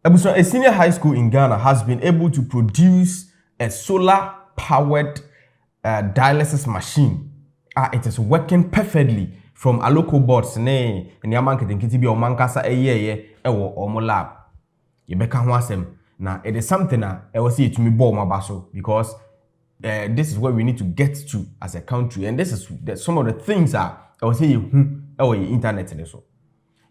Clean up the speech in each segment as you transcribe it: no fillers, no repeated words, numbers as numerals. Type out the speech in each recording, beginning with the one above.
A senior high school in Ghana has been able to produce a solar-powered dialysis machine. It is working perfectly from a local boards ne nneɛma nketenkete bi omankasa ɛyɛyɛ ɛwɔ ɔmo lab. Yɛbɛka ho asɛm na it is something I was say to me bɔ ɔmo aba so because this is where we need to get to as a country, and this is some of the things I was say yɛhu ɛwɔ internet ne so.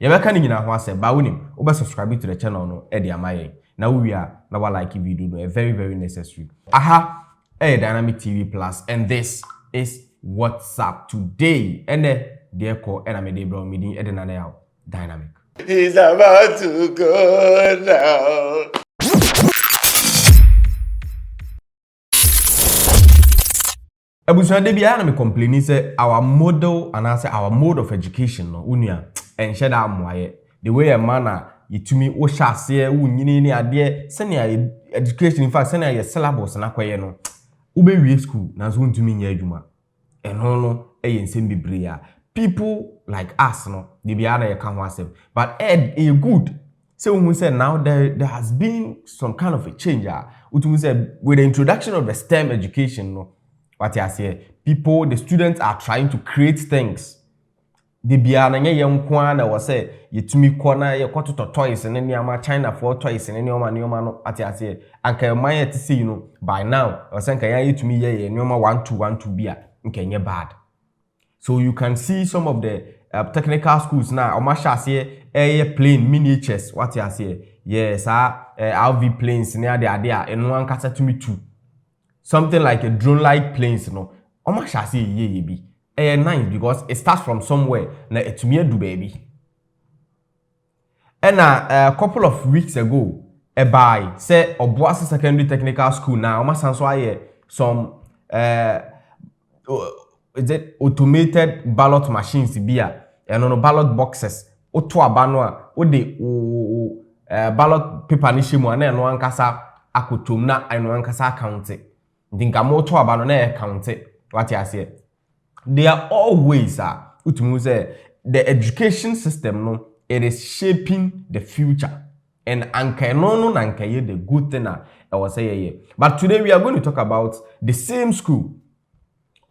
Yɛbɛka ne nyina ho asɛm ba wonim oba subscribe to the channel no ɛde amaye na we are na wa like video no very very necessary. Aha Dynamic TV Plus, and this is What's Up Today. And dear call and MagrahebReacts meeting Edenana Dynamic. He's about to go now. Abusua de bia na me complaining say our model and I say our mode of education no unia and share that moye the way a man yitumi wo hyase wunyini ni ade senior education, in fact senior syllabus na kwaye no ubewie school na so ntumi nya adwuma eno no nsem bebre a people like us no de bia na ye ka ho asem but a good say we say now there has been some kind of a change utumi say with the introduction of the STEM education no what I say people, the students are trying to create things. The biana nye yenkwa na wose yetumi kona ye kwato toys ne niama China for toys ne nioma no ati ase anka man yet see you know by now wose nka ya yetumi ye nioma 1212 bia nka nye bad. So you can see some of the technical schools now o ma shase plane miniatures what I say yes RV planes ne ade a eno ankasa tumi tu something like a drone like planes no o ma shase ye bi nice because it starts from somewhere na etumie do baby. And a couple of weeks ago by say Obuasi Secondary Technical School now masanso aye some is it automated ballot machines bia and no ballot boxes oto abano a ode ballot paper ni shemu na no ankasa akotom na eno ankasa account ndinka mo to abano na account what you say. They are always the education system no it is shaping the future, and anka no nanka the good thing I was say. But today we are going to talk about the same school,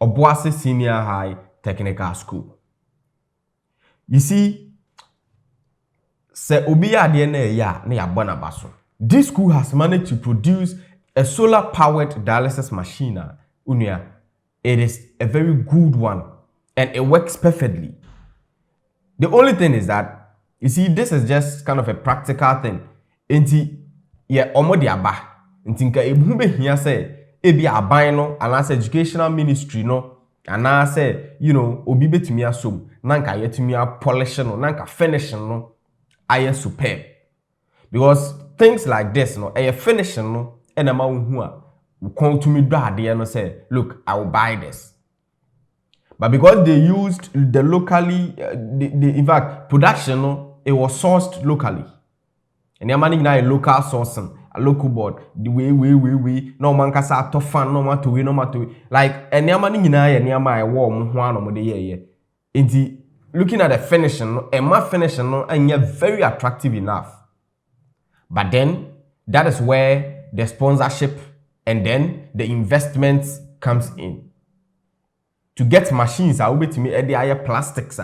Obuasi Senior High Technical School. You see, se obiya de na ya na yabona baso. This school has managed to produce a solar powered dialysis machine unia. It is a very good one and it works perfectly. The only thing is that, you see, this is just kind of a practical thing. Enti, ye omodi aba. Enti nka ebumbe hiya say, ebi aban no, anase educational ministry no, anase, you know, obi betumi asom, nanka yetumi polish no, nanka finish no, aye superb. Because things like this no, aye finish no, enama unhua. Come to me, and say, look, I will buy this. But because they used the locally, in fact, production, it was sourced locally. And they're managing a local sourcing, a local board. The way, no man can say to fan, no man to win, no man to like, and they're managing near my warm one of the year. Indeed, looking at the finishing, and my finishing, and you're very attractive enough. But then, that is where the sponsorship and then the investment comes in. To get machines, I will bet me the plastics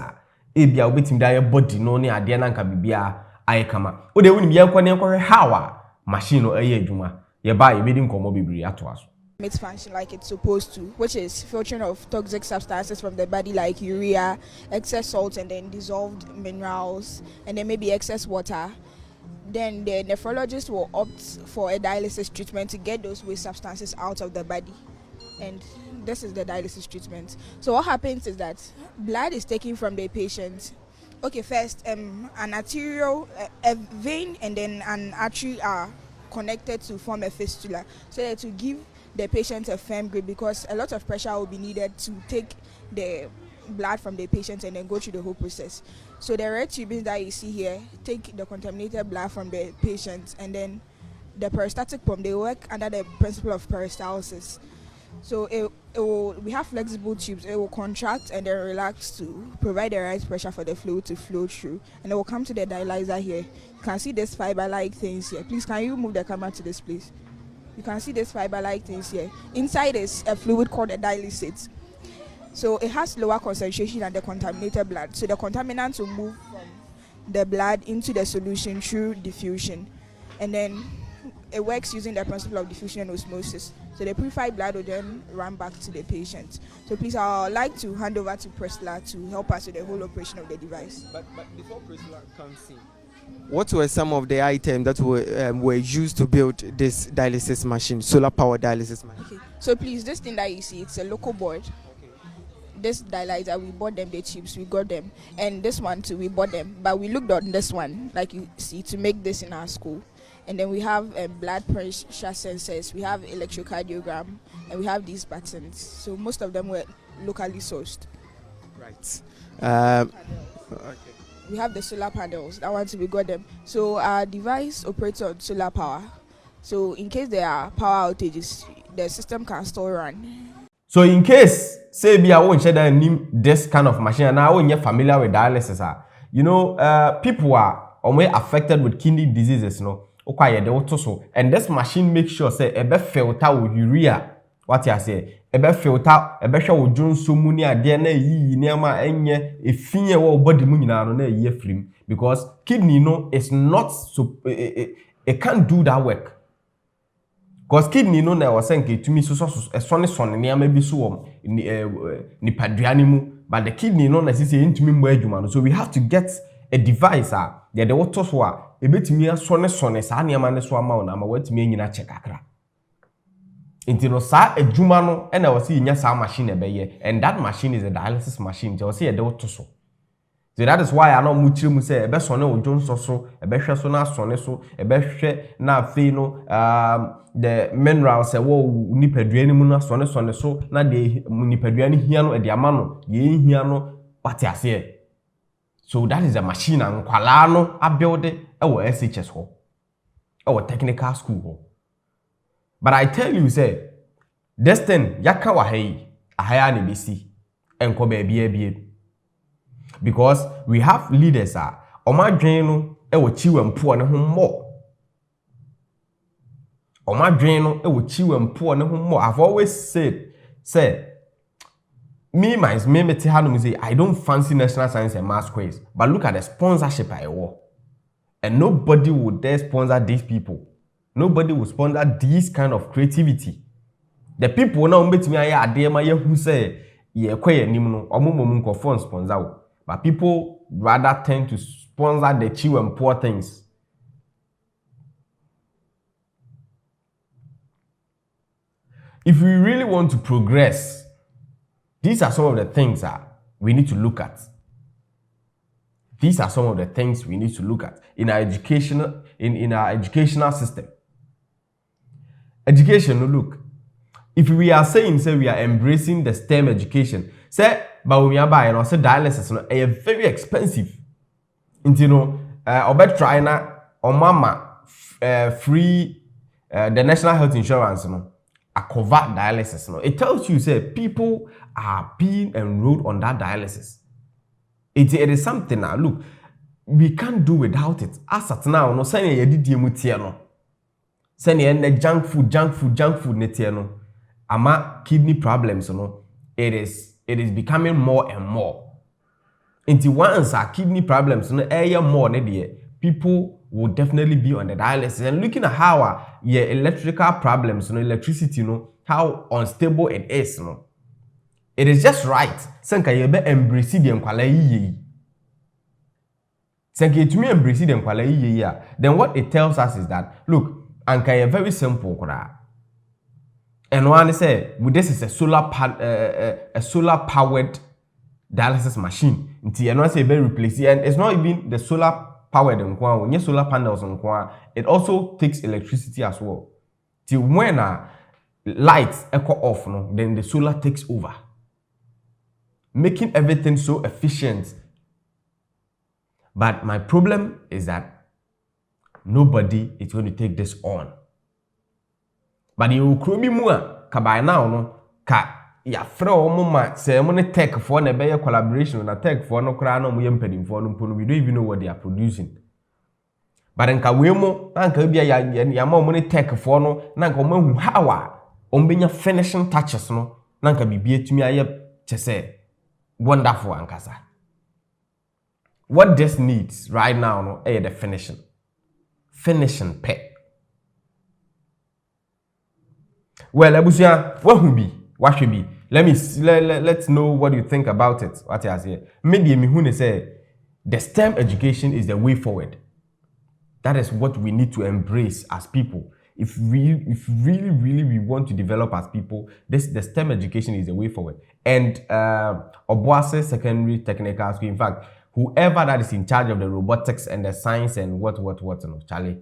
ebi I will bet me the body no ne ade na nka bibia aye kama. O de woni me yankwa how machine no aye adwuma. Ye ba ye bedi nkomo bibiri ato aso. Its function like it's supposed to, which is filtering of toxic substances from the body like urea, excess salt, and then dissolved minerals, and then maybe excess water. Then the nephrologist will opt for a dialysis treatment to get those waste substances out of the body. And this is the dialysis treatment. So what happens is that blood is taken from the patient. Okay, first, an arterial, a vein and then an artery are connected to form a fistula. So that to give the patient a firm grip, because a lot of pressure will be needed to take the blood from the patient and then go through the whole process. So the red tubes that you see here take the contaminated blood from the patient, and then the peristaltic pump, they work under the principle of peristalsis. So we have flexible tubes. It will contract and then relax to provide the right pressure for the fluid to flow through. And it will come to the dialyzer here. You can see this fiber-like things here. Please, can you move the camera to this place? You can see this fiber-like things here. Inside is a fluid called a dialysis. So it has lower concentration than the contaminated blood. So the contaminants will move from the blood into the solution through diffusion. And then it works using the principle of diffusion and osmosis. So the purified blood will then run back to the patient. So please, I would like to hand over to Priscilla to help us with the whole operation of the device. But before Priscilla comes in, what were some of the items that were used to build this dialysis machine, solar power dialysis machine? Okay. So please, this thing that you see, it's a local board. This dialyzer, we bought them, the chips, we got them. And this one too, we bought them. But we looked on this one, like you see, to make this in our school. And then we have blood pressure sensors, we have electrocardiogram, and we have these buttons. So most of them were locally sourced. Right. Okay. We have the solar panels, that one too, we got them. So our device operates on solar power. So in case there are power outages, the system can still run. So in case, say, be I won't share this kind of machine, and I won't get familiar with dialysis, you know, people are affected with kidney diseases, you know. Okay, and this machine makes sure say ebe filter with urea. What you say? Ebe filter, ebe show with John Sumuni ade na yi niama enye efinye wo body mu nyina no na yi afrim because kidney no is not so it can't do that work. Because kidney no na was saying to me so son niama bi so ni paduane mu but the kidney no na say ntumi mbo adwuma no so we have to get a device the water so ebetimi asone saa niama ne so ama na ma watimi anyina check akra intino saa adwuma no na wase nya saa machine ebeye and that machine is a dialysis machine je wase ye de water so that is why I know muchire mu say ebe sone odwo nso so ebe hwe so na sone so ebe hwe na afei no the minerals wo nipaduani mu na sone so na de nipaduani hia no e de ama no ye hia no pati ase. So that is a machine and kwala no abuild our SHS ho. Our technical school ho. But I tell you say this thing yaka wa hey ahaya ni besi enko be because we have leaders omadwen no e wo chiwampo ne ho mo. Omadwen no e wo chiwampo ne ho mo. I've always said say me say I don't fancy national science and math quiz, but look at the sponsorship I wore. And nobody would dare sponsor these people. Nobody would sponsor this kind of creativity. The people now met me who say ye kweye nim no omomom ko phone sponsor. But people rather tend to sponsor the cheap and poor things. If we really want to progress, these are some of the things we need to look at. These are some of the things we need to look at in our educational educational system. Education, look. If we are saying say we are embracing the STEM education, say but we are buying or say dialysis no very expensive. And you know, obet try na or mama free the national health insurance no a cover dialysis no. It tells you say people are being enrolled on that dialysis. It is something now. Look, we can't do without it. As at now, no say ye did no. Say ye junk food no. Ama kidney problems no. It is becoming more and more. Until once our kidney problems no more people will definitely be on the dialysis. And looking at how your electrical problems, electricity, how unstable it is, it is just right. Senka yebe embrace them kwala yi. Senka to me embrace them kwala yi. Then what it tells us is that look, anka ye very simple kura. And one say, well, this is a solar powered dialysis machine. Until you know say very replace it, and it's not even the solar powered when you solar panels on it also takes electricity as well. Till when lights echo off, then the solar takes over, making everything so efficient. But my problem is that nobody is going to take this on. But you could be more by now, ka ya frɛ omo ma sɛ mo ne tech for na be collaboration na tech for no kra na mo ye mpanimfo no mpo no we don't even know what they are producing. But nka we mo na nka bia ya ma mo ne tech for no na nka mo hu hawa ombenya finishing touches no na nka bibia tumi aye chese wonderful ankasa. What this needs right now no the finishing pet. Well, abusia what should be? Let's know what you think about it. What I say, maybe me who say the STEM education is the way forward. That is what we need to embrace as people. If really we want to develop as people, the STEM education is the way forward. And Obuase Secondary Technical School, in fact, whoever that is in charge of the robotics and the science and what Charlie,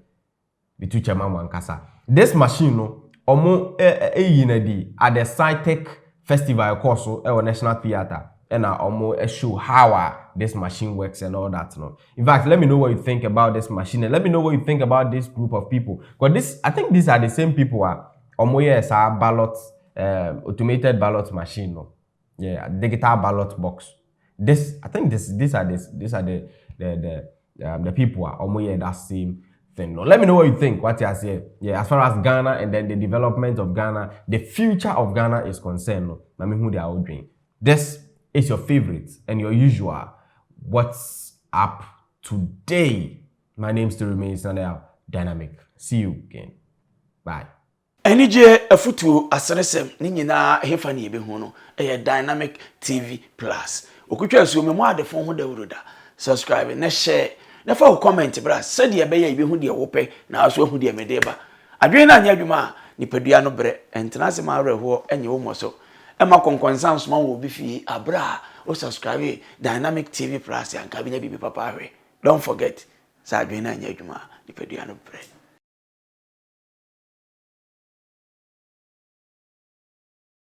the teacher mama and kasa. This machine no omo yinadi at the SciTech Festival course or National Theatre and omo show how this machine works and all that no. In fact, let me know what you think about this machine and let me know what you think about this group of people. Because I think these are the same people omo yes ballot automated ballot machine no. Yeah, digital ballot box. I think these are the people omo that same thing. No, let me know what you think. What you say? Yeah, as far as Ghana and then the development of Ghana, the future of Ghana is concerned. No, I mean who they are doing. This is your favorite and your usual. What's up today? My name still remains Dynamic. See you again. Bye. NJ afutu aseresem ni nyina hefa ni ebehu no Dynamic TV Plus. Okutwa so me mo adefo ho dawuroda. Subscribe na share na fa comment bra said ye beya ebehu de wo pe na aso hu de medeba. Adwen na anya adwuma nipadua no bre entenase ma areho enye wo moso. Ema konkonsan so ma wo bi fi abra o subscribe Dynamic TV Plus yanka bi nya bibi papa hwe. Don't forget sa adwen na anya adwuma nipadua no bre.